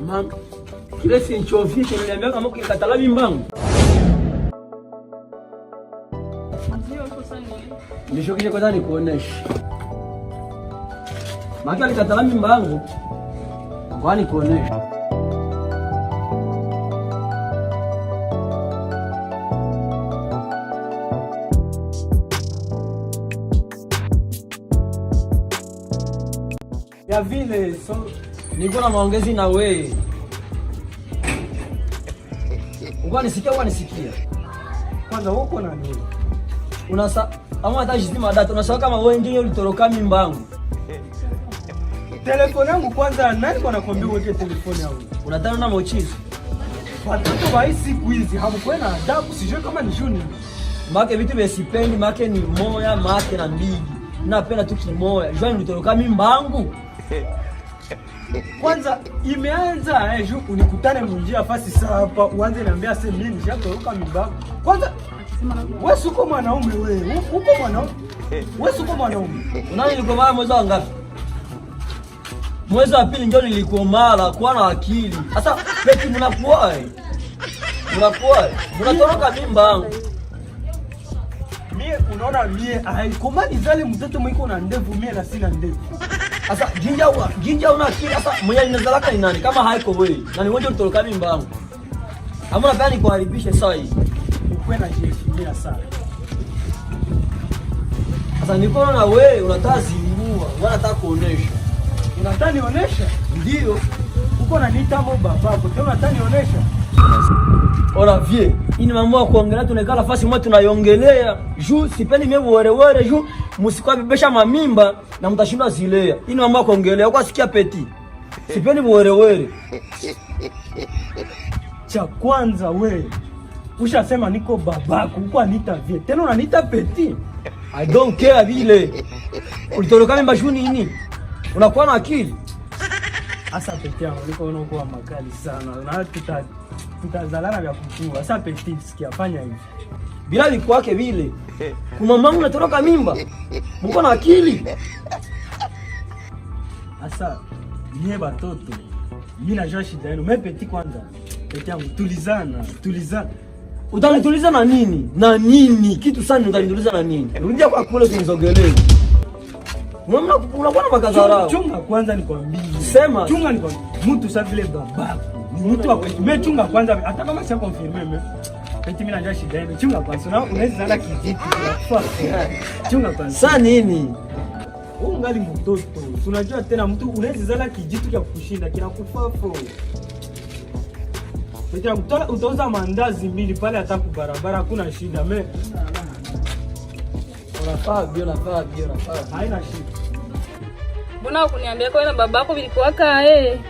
Mama, kile si nchovi kinaniambia kama ukikatala mimbangu. Ndio sasa ni. Nishokije kwanza nikuoneshe. Maki alikatala mimbangu. Ngoja nikuoneshe. Ya vile so niko na maongezi na wewe. Unanisikia? Kwanza uko na nini? Ama hata jizima data unasema kama wewe ndio ulitoroka mimbangu. Telefoni yangu kwanza nani kwa nakwambia uweke telefoni yangu? Unataka na mochizi. Watoto wa siku hizi hamkuwa na adabu, sijui kama ni juni. Make vitu vya sipendi, make ni moya, make na mbigi. Napenda tu kimoya. Jua ulitoroka mimbangu. Kwanza imeanza juu unikutane munjia fasi hapa uanze niambia sasa mimi nishatoroka mimbangu. Kwanza wewe uko mwanaume wewe. Uko mwanaume. Wewe uko mwanaume. Unani nilikuwa mwezi wa ngapi? Mwezi wa pili ndio nilikuwa mara kuwa na akili. Sasa peti mnakuwa. Mnatoroka mimbangu. Mie unaona mie haikomani zale mtoto mwiko na ndevu mie na sina ndevu. Sasa jinja una akili sasa mwenye ninazalaka ni nani kama haiko wewe? Na ni wewe utoroka mimbangu. Hamna gani kuharibisha sawa hii. Ukwe na jiheshimia sana. Sasa niko na wewe unataka zingua, unataka kuonesha. Unataka nionyesha? Ndio. Uko na nita mo babako, tena unataka nionyesha? Ora vie, ini mambo ya kuongelea tunekala nafasi moja tunaiongelea. Juu sipendi mimi wore juu msikwa bebesha mamimba na mtashindwa zilea. Ini mambo ya kuongelea kwa sikia peti. Sipendi wore. Cha kwanza wewe ushasema niko babako, uko anita vie. Tena unanita peti. I don't care vile. Ulitoroka mimba shuni nini? Unakuwa na akili. Asa peti yangu niko unakuwa makali sana. Na tutazalana vya kuchua. Asa peti sikia fanya hivi. Bila vikwake vile. Kuna mama unatoroka mimba. Mko na akili. Asa nie batoto. Mimi najua shida yenu. Mimi peti kwanza. Peti yangu tulizana. Utanituliza na nini? Na nini? Kitu sana utanituliza na nini? Rudia kwa kule kunizogelee. Mama unakuwa na makazarao. Chunga kwanza nikwambie. Sema. Chunga nikwambie. Mtu sasa vile babako. Ni mtu wa kwetu. Mimi chunga kwanza hata kama sio confirm mimi. Peti mimi najua shida yenu. Chunga kwanza. Na unaweza zala kijiti kwa chunga kwanza. Sasa nini? Ungali mtoto. Unajua tena mtu unaweza zala kijiti cha kushinda kinakufafo. Utauza mandazi mbili pale hata kubarabara hakuna shida. Mimi unafaa. Haina shida. Mbona ukuniambia kwa na babako vilikuwa kae?